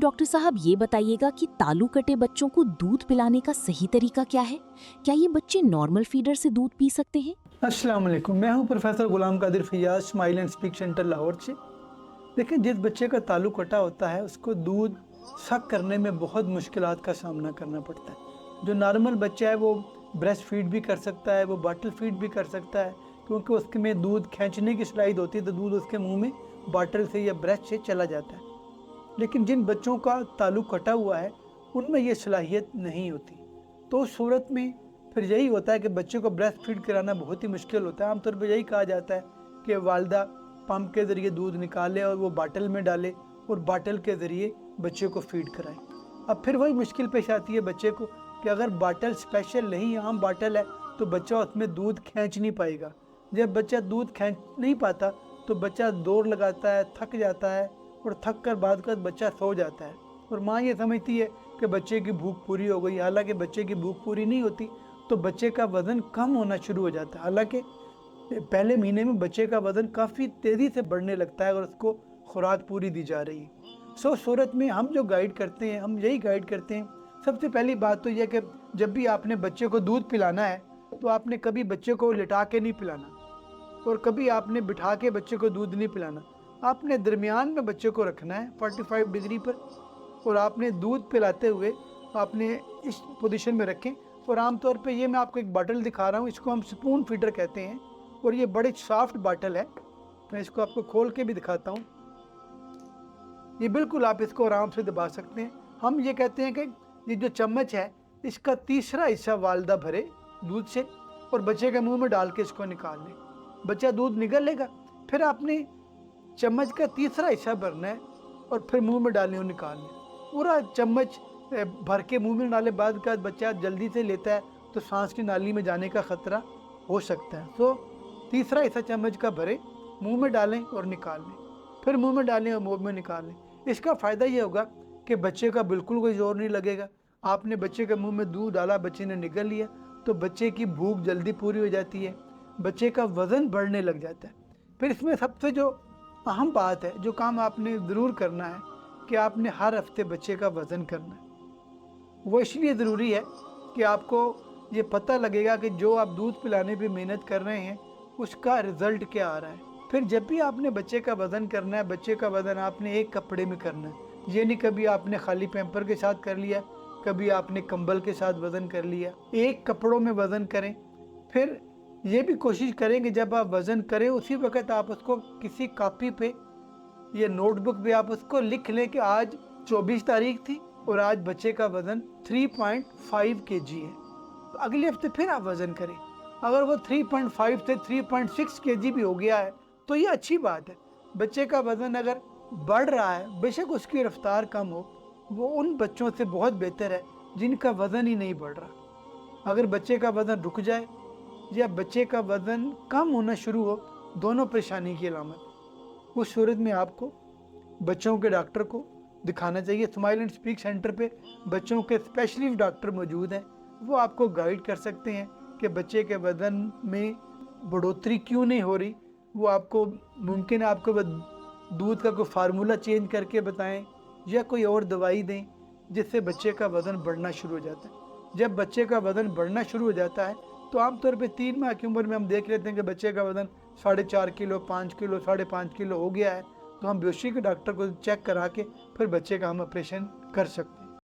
Doctor साहब ये बताइएगा कि तालू कटे बच्चों को दूध पिलाने का सही तरीका क्या है? क्या ये बच्चे नॉर्मल फीडर से दूध पी सकते हैं? अस्सलाम वालेकुम, मैं हूं professor Ghulam Qadir Fayyaz, smile and speak centre Lahore से। देखिए, जिस बच्चे का तालु कटा होता है उसको दूध सक करने में बहुत मुश्किलात का सामना करना पड़ता है। जो नॉर्मल बच्चा है वो ब्रेस्ट फीड भी कर सकता है, वो बॉटल फीड भी कर सकता है, क्योंकि उसके में दूध खींचने की सलाहियत होती है, तो दूध उसके मुंह में बॉटल से या ब्रेस्ट से चला जाता है। लेकिन जिन बच्चों का तालु कटा हुआ है उनमें ये सलाहियत नहीं होती, तो उस सूरत में फिर यही होता है कि बच्चों को ब्रेस्ट फीड कराना बहुत ही मुश्किल होता है। आमतौर पर यही कहा जाता है कि वालदा पंप के ज़रिए दूध निकाले और वो बाटल में डाले और बाटल के ज़रिए बच्चे को फीड कराए। अब फिर वही मुश्किल पेश आती है बच्चे को कि अगर बाटल स्पेशल नहीं, आम बाटल है, तो बच्चा उसमें दूध खींच नहीं पाएगा। जब बच्चा दूध खींच नहीं पाता तो बच्चा दौड़ लगाता है, थक जाता है, और थक कर बाद का बच्चा सो जाता है और माँ ये समझती है कि बच्चे की भूख पूरी हो गई। हालांकि बच्चे की भूख पूरी नहीं होती, तो बच्चे का वज़न कम होना शुरू हो जाता है। हालांकि पहले महीने में बच्चे का वज़न काफ़ी तेज़ी से बढ़ने लगता है और उसको खुराक पूरी दी जा रही है। सूरत में हम जो गाइड करते हैं, हम यही गाइड करते हैं। सबसे पहली बात तो यह कि जब भी आपने बच्चे को दूध पिलाना है तो आपने कभी बच्चे को लिटा के नहीं पिलाना और कभी आपने बिठा के बच्चे को दूध नहीं पिलाना। आपने दरमियान में बच्चे को रखना है 45 डिग्री पर, और आपने दूध पिलाते हुए आपने इस पोजीशन में रखें। और आमतौर पे ये मैं आपको एक बाटल दिखा रहा हूँ, इसको हम स्पून फीडर कहते हैं और ये बड़े सॉफ्ट बाटल है। मैं इसको आपको खोल के भी दिखाता हूँ। ये बिल्कुल आप इसको आराम से दबा सकते हैं। हम ये कहते हैं कि ये जो चम्मच है इसका तीसरा हिस्सा वालदा भरे दूध से और बच्चे के मुंह में डाल के इसको निकाल लें। बच्चा दूध निगल लेगा, फिर आपने चम्मच का तीसरा हिस्सा भरना है और फिर मुंह में डालने और निकालने। पूरा चम्मच भर के मुंह में डाले बाद का बच्चा जल्दी से लेता है तो सांस की नाली में जाने का ख़तरा हो सकता है। तो तीसरा हिस्सा चम्मच का भरे, मुंह में डालें और निकाल लें, फिर मुंह में डालें और मुंह में निकाल लें। इसका फ़ायदा ये होगा कि बच्चे का बिल्कुल कोई जोर नहीं लगेगा। आपने बच्चे के मुँह में दूध डाला, बच्चे ने निगल लिया, तो बच्चे की भूख जल्दी पूरी हो जाती है, बच्चे का वज़न बढ़ने लग जाता है। फिर इसमें सबसे जो अहम बात है, जो काम आपने ज़रूर करना है कि आपने हर हफ्ते बच्चे का वज़न करना है। वो इसलिए ज़रूरी है कि आपको ये पता लगेगा कि जो आप दूध पिलाने पे मेहनत कर रहे हैं उसका रिज़ल्ट क्या आ रहा है। फिर जब भी आपने बच्चे का वज़न करना है, बच्चे का वज़न आपने एक कपड़े में करना है। ये नहीं कभी आपने खाली पैम्पर के साथ कर लिया, कभी आपने कंबल के साथ वज़न कर लिया। एक कपड़ों में वज़न करें। फिर ये भी कोशिश करें कि जब आप वज़न करें उसी वक्त आप उसको किसी कॉपी पे या नोटबुक पे आप उसको लिख लें कि आज 24 तारीख थी और आज बच्चे का वज़न 3.5 kg है। तो अगले हफ्ते फिर आप वज़न करें। अगर वो 3.5 से 3.6 kg भी हो गया है तो ये अच्छी बात है। बच्चे का वज़न अगर बढ़ रहा है, बेशक उसकी रफ्तार कम हो, वो उन बच्चों से बहुत बेहतर है जिनका वज़न ही नहीं बढ़ रहा। अगर बच्चे का वज़न रुक जाए या बच्चे का वज़न कम होना शुरू हो, दोनों परेशानी की अलामत। उस सूरत में आपको बच्चों के डॉक्टर को दिखाना चाहिए। स्माइल एंड स्पीक सेंटर पे बच्चों के स्पेशलिस्ट डॉक्टर मौजूद हैं, वो आपको गाइड कर सकते हैं कि बच्चे के वज़न में बढ़ोतरी क्यों नहीं हो रही। वो आपको मुमकिन है आपको दूध का कोई फार्मूला चेंज करके बताएं या कोई और दवाई दें जिससे बच्चे का वज़न बढ़ना शुरू हो जाता है। जब बच्चे का वज़न बढ़ना शुरू हो जाता है तो आमतौर पे 3 माह की उम्र में हम देख लेते हैं कि बच्चे का वज़न 4.5 किलो, 5 किलो, 5.5 किलो हो गया है, तो हम बेहोशी के डॉक्टर को चेक करा के फिर बच्चे का हम ऑपरेशन कर सकते हैं।